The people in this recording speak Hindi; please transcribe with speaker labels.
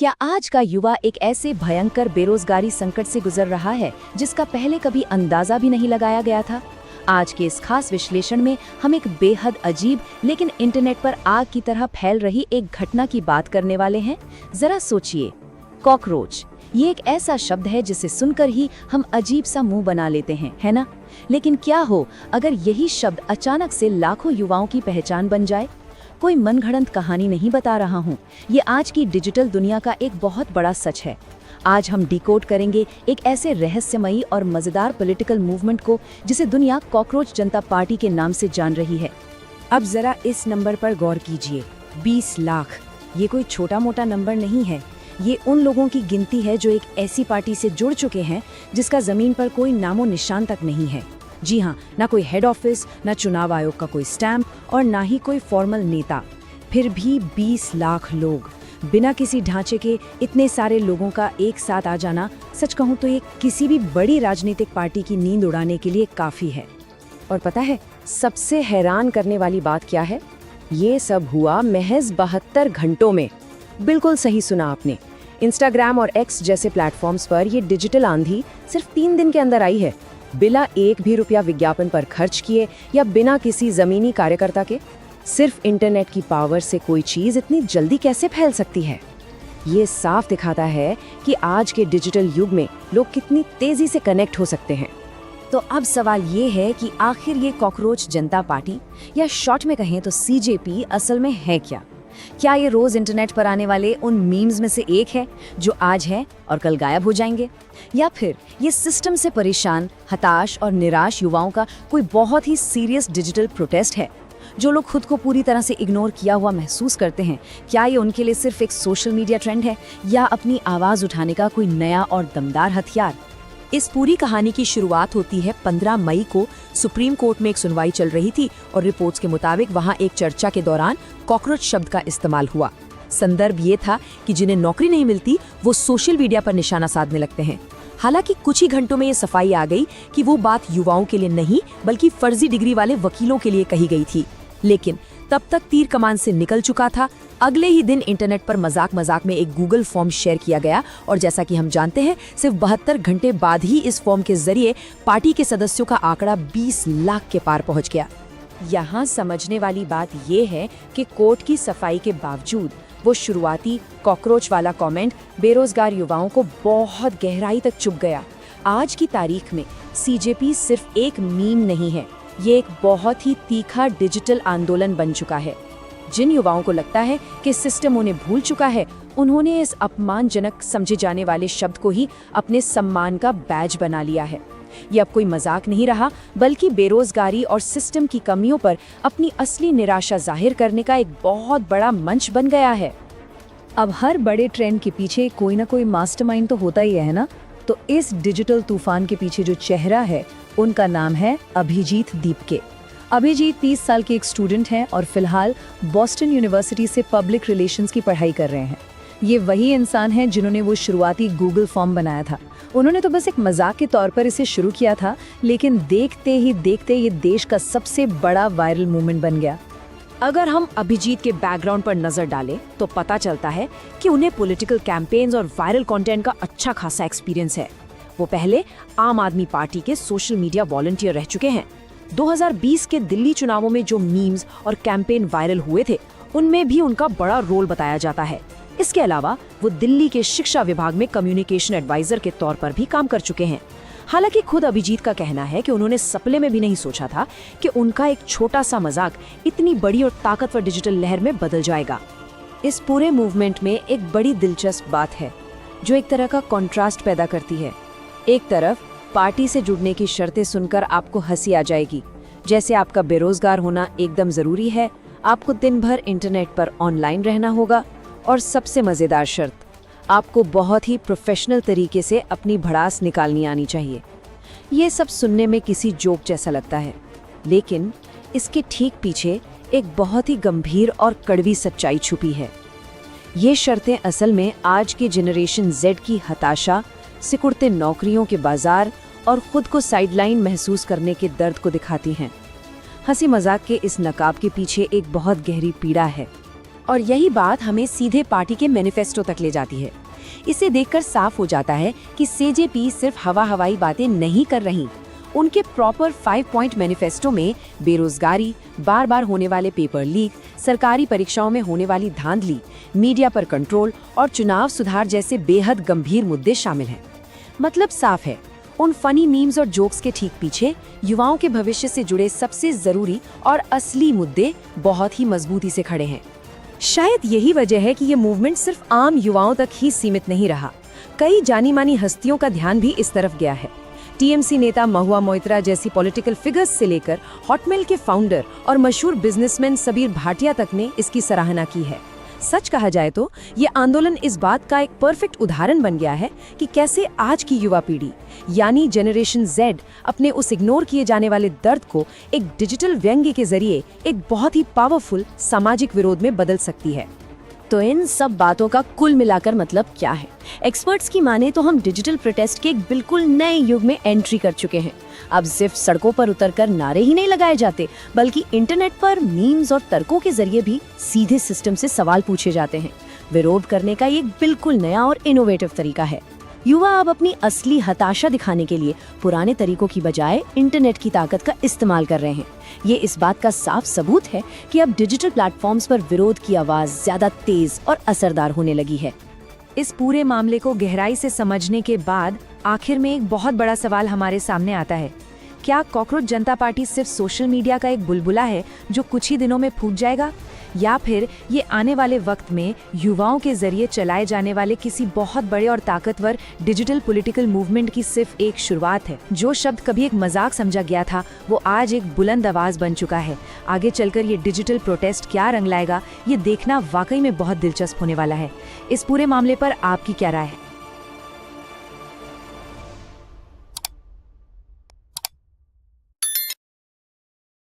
Speaker 1: क्या आज का युवा एक ऐसे भयंकर बेरोजगारी संकट से गुजर रहा है जिसका पहले कभी अंदाजा भी नहीं लगाया गया था? आज के इस खास विश्लेषण में हम एक बेहद अजीब लेकिन इंटरनेट पर आग की तरह फैल रही एक घटना की बात करने वाले हैं। जरा सोचिए, कॉकरोच, ये एक ऐसा शब्द है जिसे सुनकर ही हम अजीब सा मुंह बना लेते हैं, है ना? लेकिन क्या हो अगर यही शब्द अचानक से लाखों युवाओं की पहचान बन जाए? कोई मनगढ़ंत कहानी नहीं बता रहा हूँ, ये आज की डिजिटल दुनिया का एक बहुत बड़ा सच है। आज हम डिकोड करेंगे एक ऐसे रहस्यमयी और मजेदार पॉलिटिकल मूवमेंट को जिसे दुनिया कॉकरोच जनता पार्टी के नाम से जान रही है। अब जरा इस नंबर पर गौर कीजिए, 20 लाख। ये कोई छोटा मोटा नंबर नहीं है। ये उन लोगों की गिनती है जो एक ऐसी पार्टी से जुड़ चुके हैं जिसका जमीन पर कोई नामो निशान तक नहीं है। जी हाँ, ना कोई हेड ऑफिस, ना चुनाव आयोग का कोई स्टैम्प और ना ही कोई फॉर्मल नेता। फिर भी 20 लाख लोग, बिना किसी ढांचे के इतने सारे लोगों का एक साथ आ जाना, सच कहूँ तो ये किसी भी बड़ी राजनीतिक पार्टी की नींद उड़ाने के लिए काफ़ी है। और पता है सबसे हैरान करने वाली बात क्या है? ये सब हुआ महज 72 घंटों में। बिल्कुल सही सुना आपने। इंस्टाग्राम और एक्स जैसे प्लेटफॉर्म्स पर ये डिजिटल आंधी सिर्फ 3 दिन के अंदर आई है, बिना एक भी रुपया विज्ञापन पर खर्च किए या बिना किसी जमीनी कार्यकर्ता के। सिर्फ इंटरनेट की पावर से कोई चीज इतनी जल्दी कैसे फैल सकती है? ये साफ दिखाता है कि आज के डिजिटल युग में लोग कितनी तेजी से कनेक्ट हो सकते हैं। तो अब सवाल ये है कि आखिर ये कॉकरोच जनता पार्टी, या शॉर्ट में कहें तो सीजेपी, असल में है क्या? क्या ये रोज इंटरनेट पर आने वाले उन मीम्स में से एक है जो आज है और कल गायब हो जाएंगे? या फिर ये सिस्टम से परेशान, हताश और निराश युवाओं का कोई बहुत ही सीरियस डिजिटल प्रोटेस्ट है? जो लोग खुद को पूरी तरह से इग्नोर किया हुआ महसूस करते हैं, क्या ये उनके लिए सिर्फ एक सोशल मीडिया ट्रेंड है या अपनी आवाज उठाने का कोई नया और दमदार हथियार? इस पूरी कहानी की शुरुआत होती है 15 मई को। सुप्रीम कोर्ट में एक सुनवाई चल रही थी और रिपोर्ट्स के मुताबिक वहां एक चर्चा के दौरान कॉकरोच शब्द का इस्तेमाल हुआ। संदर्भ ये था कि जिन्हें नौकरी नहीं मिलती वो सोशल मीडिया पर निशाना साधने लगते हैं। हालांकि कुछ ही घंटों में ये सफाई आ गई कि वो बात युवाओं के लिए नहीं बल्कि फर्जी डिग्री वाले वकीलों के लिए कही गई थी। लेकिन तब तक तीर कमान से निकल चुका था। अगले ही दिन इंटरनेट पर मजाक में एक गूगल फॉर्म शेयर किया गया और जैसा कि हम जानते हैं, सिर्फ 72 घंटे बाद ही इस फॉर्म के जरिए पार्टी के सदस्यों का आंकड़ा 20 लाख के पार पहुंच गया। यहाँ समझने वाली बात ये है कि कोर्ट की सफाई के बावजूद वो शुरुआती कॉकरोच वाला कमेंट बेरोजगार युवाओं को बहुत गहराई तक चुभ गया। आज की तारीख में सीजेपी सिर्फ एक मीम नहीं है, ये एक बहुत ही तीखा डिजिटल आंदोलन बन चुका है। जिन युवाओं को लगता है कि सिस्टम उन्हें भूल चुका है, उन्होंने इस अपमानजनक समझे जाने वाले शब्द को ही अपने सम्मान का बैज बना लिया है। ये अब कोई मजाक नहीं रहा, बल्कि बेरोजगारी और सिस्टम की कमियों पर अपनी असली निराशा जाहिर करने का एक बहुत बड़ा मंच बन गया है। अब हर बड़े ट्रेंड के पीछे कोई ना कोई मास्टरमाइंड तो होता ही है ना? तो इस डिजिटल तूफान के पीछे जो चेहरा है, उनका नाम है अभिजीत दीपके। अभिजीत 30 साल के एक स्टूडेंट हैं और फिलहाल बॉस्टन यूनिवर्सिटी से पब्लिक रिलेशंस की पढ़ाई कर रहे हैं। ये वही इंसान हैं जिन्होंने वो शुरुआती गूगल फॉर्म बनाया था। उन्होंने तो बस एक मजाक के तौर पर इसे शुरू किया था, लेकिन देखते ही देखते ये देश का सबसे बड़ा वायरल मूवमेंट बन गया। अगर हम अभिजीत के बैकग्राउंड पर नजर डालें तो पता चलता है कि उन्हें पॉलिटिकल कैंपेन्स और वायरल कंटेंट का अच्छा खासा एक्सपीरियंस है। वो पहले आम आदमी पार्टी के सोशल मीडिया वॉलंटियर रह चुके हैं। 2020 के दिल्ली चुनावों में जो मीम्स और कैंपेन वायरल हुए थे, उनमें भी उनका बड़ा रोल बताया जाता है। इसके अलावा वो दिल्ली के शिक्षा विभाग में कम्युनिकेशन एडवाइजर के तौर पर भी काम कर चुके हैं। हालांकि खुद अभिजीत का कहना है कि उन्होंने सपने में भी नहीं सोचा था कि उनका एक छोटा सा मजाक इतनी बड़ी और ताकतवर डिजिटल लहर में बदल जाएगा। इस पूरे मूवमेंट में एक बड़ी दिलचस्प बात है जो एक तरह का कॉन्ट्रास्ट पैदा करती है। एक तरफ पार्टी से जुड़ने की शर्तें सुनकर आपको हंसी आ जाएगी, जैसे आपका बेरोजगार होना एकदम जरूरी है, आपको दिन भर इंटरनेट पर ऑनलाइन रहना होगा, और सबसे मजेदार शर्त, आपको बहुत ही प्रोफेशनल तरीके से अपनी भड़ास निकालनी आनी चाहिए। ये सब सुनने में किसी जोक जैसा लगता है, लेकिन इसके ठीक पीछे एक बहुत ही गंभीर और कड़वी सच्चाई छुपी है। ये शर्तें असल में आज की जनरेशन जेड की हताशा, सिकुड़ते नौकरियों के बाजार और खुद को साइडलाइन महसूस करने के दर्द को दिखाती हैं। हंसी मजाक के इस नकाब के पीछे एक बहुत गहरी पीड़ा है और यही बात हमें सीधे पार्टी के मैनिफेस्टो तक ले जाती है। इसे देखकर साफ हो जाता है कि सीजेपी सिर्फ हवाई बातें नहीं कर रही। उनके प्रॉपर 5 पॉइंट मैनिफेस्टो में बेरोजगारी, बार बार होने वाले पेपर लीक, सरकारी परीक्षाओं में होने वाली धांधली, मीडिया पर कंट्रोल और चुनाव सुधार जैसे बेहद गंभीर मुद्दे शामिल हैं। मतलब साफ है, उन फनी मीम्स और जोक्स के ठीक पीछे युवाओं के भविष्य से जुड़े सबसे जरूरी और असली मुद्दे बहुत ही मजबूती से खड़े हैं। शायद यही वजह है कि ये मूवमेंट सिर्फ आम युवाओं तक ही सीमित नहीं रहा। कई जानी मानी हस्तियों का ध्यान भी इस तरफ गया है। टीएमसी नेता महुआ मोइत्रा जैसी पॉलिटिकल फिगर्स से लेकर हॉटमेल के फाउंडर और मशहूर बिजनेसमैन सबीर भाटिया तक ने इसकी सराहना की है। सच कहा जाए तो ये आंदोलन इस बात का एक परफेक्ट उदाहरण बन गया है कि कैसे आज की युवा पीढ़ी यानी जनरेशन जेड अपने उस इग्नोर किए जाने वाले दर्द को एक डिजिटल व्यंग्य के जरिए एक बहुत ही पावरफुल सामाजिक विरोध में बदल सकती है। तो इन सब बातों का कुल मिलाकर मतलब क्या है? एक्सपर्ट्स की माने तो हम डिजिटल प्रोटेस्ट के एक बिल्कुल नए युग में एंट्री कर चुके हैं। अब सिर्फ सड़कों पर उतरकर नारे ही नहीं लगाए जाते, बल्कि इंटरनेट पर मीम्स और तर्कों के जरिए भी सीधे सिस्टम से सवाल पूछे जाते हैं। विरोध करने का ये एक बिल्कुल नया और इनोवेटिव तरीका है। युवा अब अपनी असली हताशा दिखाने के लिए पुराने तरीकों की बजाय इंटरनेट की ताकत का इस्तेमाल कर रहे हैं। ये इस बात का साफ सबूत है कि अब डिजिटल प्लेटफॉर्म्स पर विरोध की आवाज ज्यादा तेज और असरदार होने लगी है। इस पूरे मामले को गहराई से समझने के बाद आखिर में एक बहुत बड़ा सवाल हमारे सामने आता है। क्या कॉकरोच जनता पार्टी सिर्फ सोशल मीडिया का एक बुलबुला है जो कुछ ही दिनों में फूट जाएगा, या फिर ये आने वाले वक्त में युवाओं के जरिए चलाए जाने वाले किसी बहुत बड़े और ताकतवर डिजिटल पॉलिटिकल मूवमेंट की सिर्फ एक शुरुआत है? जो शब्द कभी एक मजाक समझा गया था वो आज एक बुलंद आवाज बन चुका है। आगे चलकर ये डिजिटल प्रोटेस्ट क्या रंग लाएगा, ये देखना वाकई में बहुत दिलचस्प होने वाला है। इस पूरे मामले पर आपकी क्या राय है?